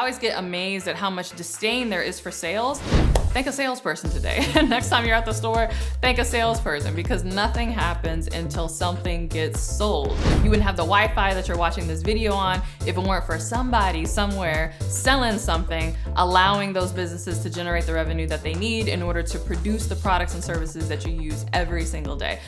always get amazed at how much disdain there is for sales. Thank a salesperson today. Next time you're at the store, thank a salesperson, because nothing happens until something gets sold. You wouldn't have the Wi-Fi that you're watching this video on if it weren't for somebody somewhere selling something, allowing those businesses to generate the revenue that they need in order to produce the products and services that you use every single day.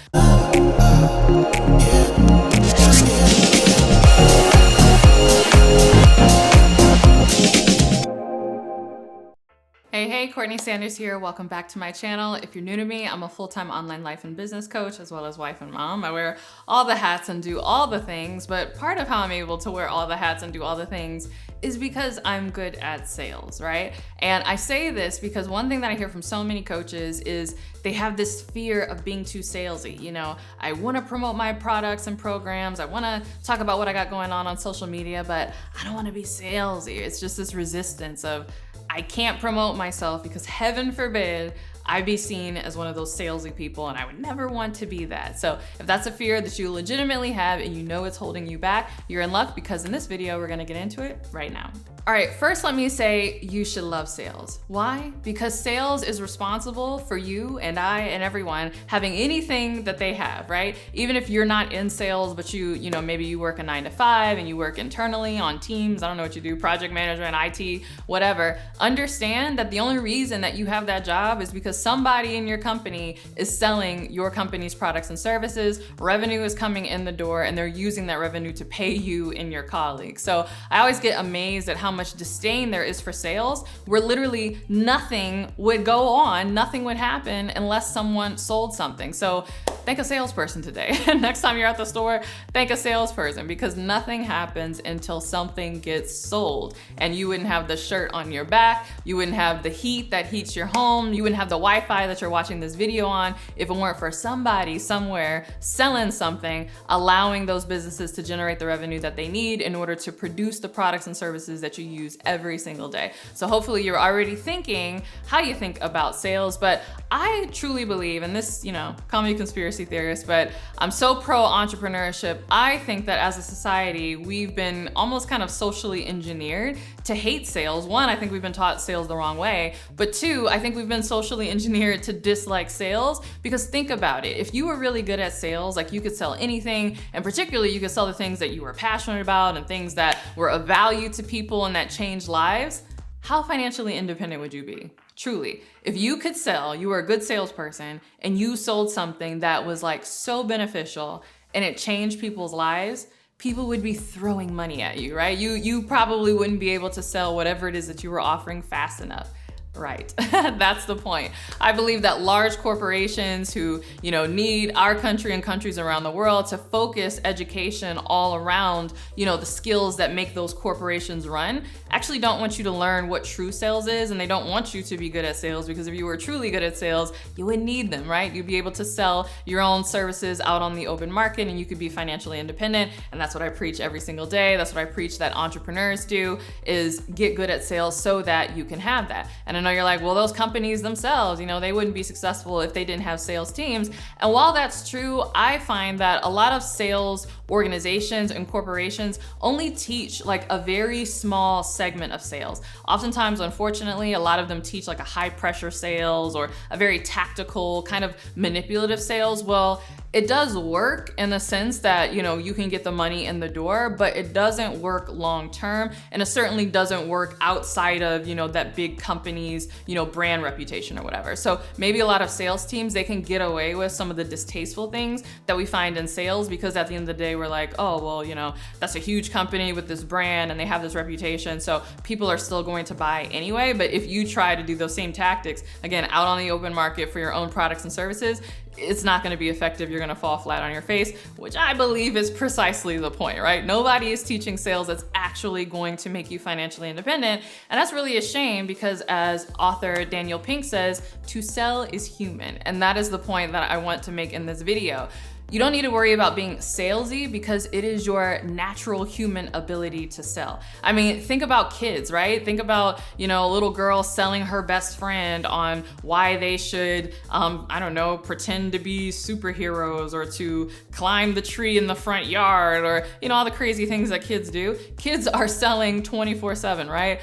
Hey, CourtneyLSanders here. Welcome back to my channel. If you're new to me, I'm a full-time online life and business coach, as well as wife and mom. I wear all the hats and do all the things, but part of how I'm able to wear all the hats and do all the things is because I'm good at sales, right? And I say this because one thing that I hear from so many coaches is they have this fear of being too salesy. You know, I wanna promote my products and programs. I wanna talk about what I got going on social media, but I don't wanna be salesy. It's just this resistance of, I can't promote myself because heaven forbid I be seen as one of those salesy people, and I would never want to be that. So if that's a fear that you legitimately have and you know it's holding you back, you're in luck, because in this video, we're gonna get into it right now. All right, first let me say you should love sales. Why? Because sales is responsible for you and I and everyone having anything that they have, right? Even if you're not in sales, but you know, maybe you work a 9 to 5 and you work internally on teams, I don't know what you do, project management, IT, whatever. Understand that the only reason that you have that job is because somebody in your company is selling your company's products and services, revenue is coming in the door, and they're using that revenue to pay you and your colleagues. So I always get amazed at how much disdain there is for sales, where literally nothing would go on, nothing would happen unless someone sold something. So thank a salesperson today. Next time you're at the store, thank a salesperson, because nothing happens until something gets sold. And you wouldn't have the shirt on your back, you wouldn't have the heat that heats your home, you wouldn't have the Wi-Fi that you're watching this video on if it weren't for somebody somewhere selling something, allowing those businesses to generate the revenue that they need in order to produce the products and services that you use every single day. So hopefully you're already thinking how you think about sales, but I truly believe, and this, you know, call me a conspiracy theorist, but I'm so pro entrepreneurship. I think that as a society, we've been almost kind of socially engineered to hate sales. One, I think we've been taught sales the wrong way, but two, I think we've been socially engineered to dislike sales, because think about it. If you were really good at sales, like you could sell anything, and particularly you could sell the things that you were passionate about and things that were of value to people and that changed lives, how financially independent would you be? Truly, if you could sell, you were a good salesperson and you sold something that was like so beneficial and it changed people's lives, people would be throwing money at you, right? You probably wouldn't be able to sell whatever it is that you were offering fast enough. Right, that's the point. I believe that large corporations who, you know, need our country and countries around the world to focus education all around, you know, the skills that make those corporations run, actually don't want you to learn what true sales is, and they don't want you to be good at sales, because if you were truly good at sales, you wouldn't need them, right? You'd be able to sell your own services out on the open market and you could be financially independent. And that's what I preach every single day. That's what I preach that entrepreneurs do, is get good at sales so that you can have that. And I know you're like, well, those companies themselves, you know, they wouldn't be successful if they didn't have sales teams. And while that's true, I find that a lot of sales organizations and corporations only teach like a very small segment of sales. Oftentimes, unfortunately, a lot of them teach like a high pressure sales or a very tactical kind of manipulative sales. Well, it does work in the sense that, you know, you can get the money in the door, but it doesn't work long term. And it certainly doesn't work outside of, you know, that big company's, you know, brand reputation or whatever. So maybe a lot of sales teams, they can get away with some of the distasteful things that we find in sales, because at the end of the day, we're like, oh, well, you know, that's a huge company with this brand and they have this reputation, so people are still going to buy anyway. But if you try to do those same tactics, again, out on the open market for your own products and services, it's not going to be effective. You're going to fall flat on your face, which I believe is precisely the point, right? Nobody is teaching sales that's actually going to make you financially independent. And that's really a shame, because as author Daniel Pink says, to sell is human. And that is the point that I want to make in this video. You don't need to worry about being salesy because it is your natural human ability to sell. I mean, think about kids, right? Think about, a little girl selling her best friend on why they should, I don't know, pretend to be superheroes or to climb the tree in the front yard or, all the crazy things that kids do. Kids are selling 24/7, right?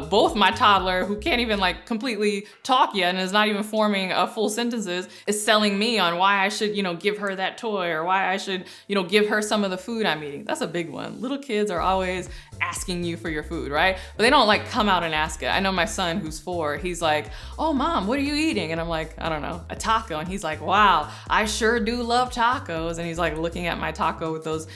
Both my toddler, who can't even completely talk yet and is not even forming full sentences, is selling me on why I should, give her that toy or why I should, give her some of the food I'm eating. That's a big one. Little kids are always asking you for your food, right? But they don't come out and ask it. I know my son who's 4, he's like, "Oh mom, what are you eating?" And I'm like, "I don't know, a taco." And he's like, "Wow, I sure do love tacos." And he's looking at my taco with those,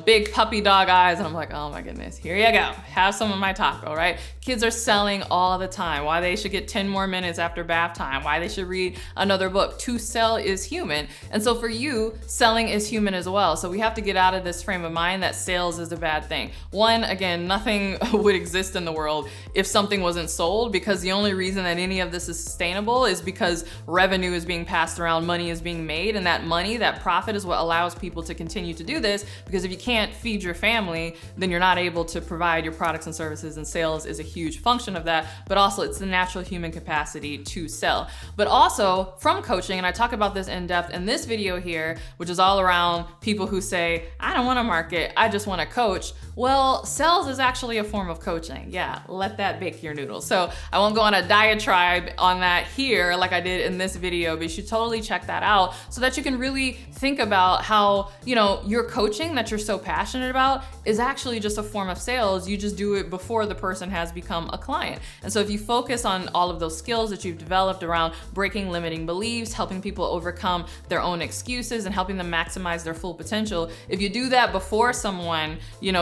big puppy dog eyes. And I'm like, "Oh my goodness, here you go. Have some of my taco," right? Kids are selling all the time. Why they should get 10 more minutes after bath time. Why they should read another book. To sell is human. And so for you, selling is human as well. So we have to get out of this frame of mind that sales is a bad thing. One, again, nothing would exist in the world if something wasn't sold, because the only reason that any of this is sustainable is because revenue is being passed around, money is being made, and that money, that profit is what allows people to continue to do this, because if you can't feed your family, then you're not able to provide your products and services, and sales is a huge function of that, but also it's the natural human capacity to sell. But also from coaching, and I talk about this in depth in this video here, which is all around people who say, "I don't want to market, I just want to coach." Well, sales is actually a form of coaching. Yeah, let that bake your noodles. So I won't go on a diatribe on that here like I did in this video, but you should totally check that out so that you can really think about how, your coaching that you're so passionate about is actually just a form of sales. You just do it before the person has become a client. And so if you focus on all of those skills that you've developed around breaking limiting beliefs, helping people overcome their own excuses and helping them maximize their full potential, if you do that before someone,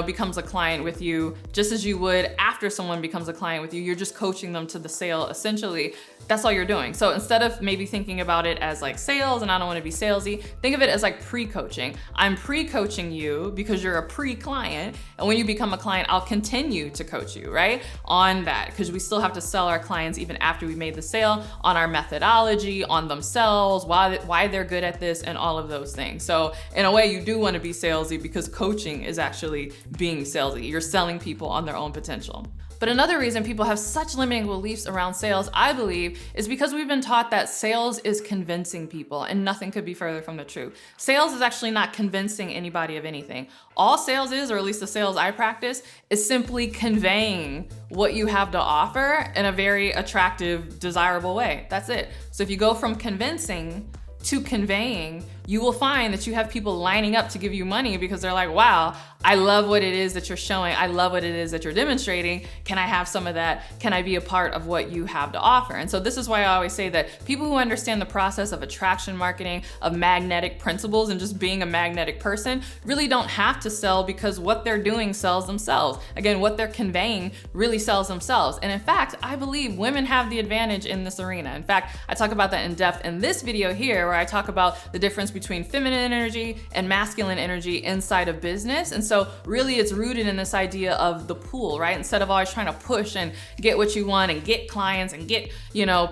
becomes a client with you, just as you would after someone becomes a client with you, you're just coaching them to the sale essentially. That's all you're doing. So instead of maybe thinking about it as sales and I don't want to be salesy, think of it as pre-coaching. I'm pre-coaching you because you're a pre-client, and when you become a client, I'll continue to coach you, right? On that, because we still have to sell our clients even after we made the sale, on our methodology, on themselves, why they're good at this, and all of those things. So in a way, you do want to be salesy because coaching is actually being salesy. You're selling people on their own potential. But another reason people have such limiting beliefs around sales, I believe, is because we've been taught that sales is convincing people, and nothing could be further from the truth. Sales is actually not convincing anybody of anything. All sales is, or at least the sales I practice, is simply conveying what you have to offer in a very attractive, desirable way. That's it. So if you go from convincing to conveying, you will find that you have people lining up to give you money because they're like, "Wow, I love what it is that you're showing. I love what it is that you're demonstrating. Can I have some of that? Can I be a part of what you have to offer?" And so this is why I always say that people who understand the process of attraction marketing, of magnetic principles, and just being a magnetic person really don't have to sell, because what they're doing sells themselves. Again, what they're conveying really sells themselves. And in fact, I believe women have the advantage in this arena. In fact, I talk about that in depth in this video here, where I talk about the difference between feminine energy and masculine energy inside of business. And so really it's rooted in this idea of the pool, right? Instead of always trying to push and get what you want and get clients and get,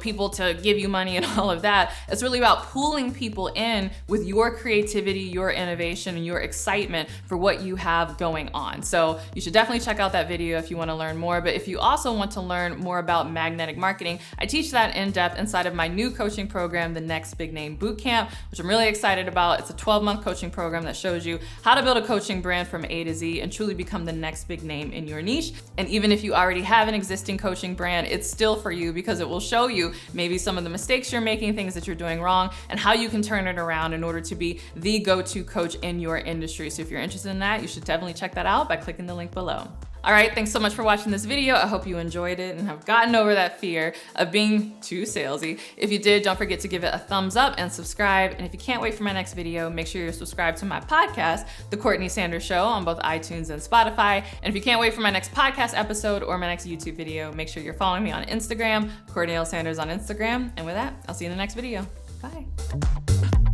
people to give you money and all of that, it's really about pulling people in with your creativity, your innovation, and your excitement for what you have going on. So you should definitely check out that video if you want to learn more. But if you also want to learn more about magnetic marketing, I teach that in depth inside of my new coaching program, the Next Big Name Bootcamp, which I'm really excited about. It's a 12-month coaching program that shows you how to build a coaching brand from A to Z and truly become the next big name in your niche. And even if you already have an existing coaching brand, it's still for you, because it will show you maybe some of the mistakes you're making, things that you're doing wrong, and how you can turn it around in order to be the go-to coach in your industry. So if you're interested in that, you should definitely check that out by clicking the link below. All right, thanks so much for watching this video. I hope you enjoyed it and have gotten over that fear of being too salesy. If you did, don't forget to give it a thumbs up and subscribe. And if you can't wait for my next video, make sure you're subscribed to my podcast, The Courtney Sanders Show, on both iTunes and Spotify. And if you can't wait for my next podcast episode or my next YouTube video, make sure you're following me on Instagram, CourtneyLSanders on Instagram. And with that, I'll see you in the next video. Bye.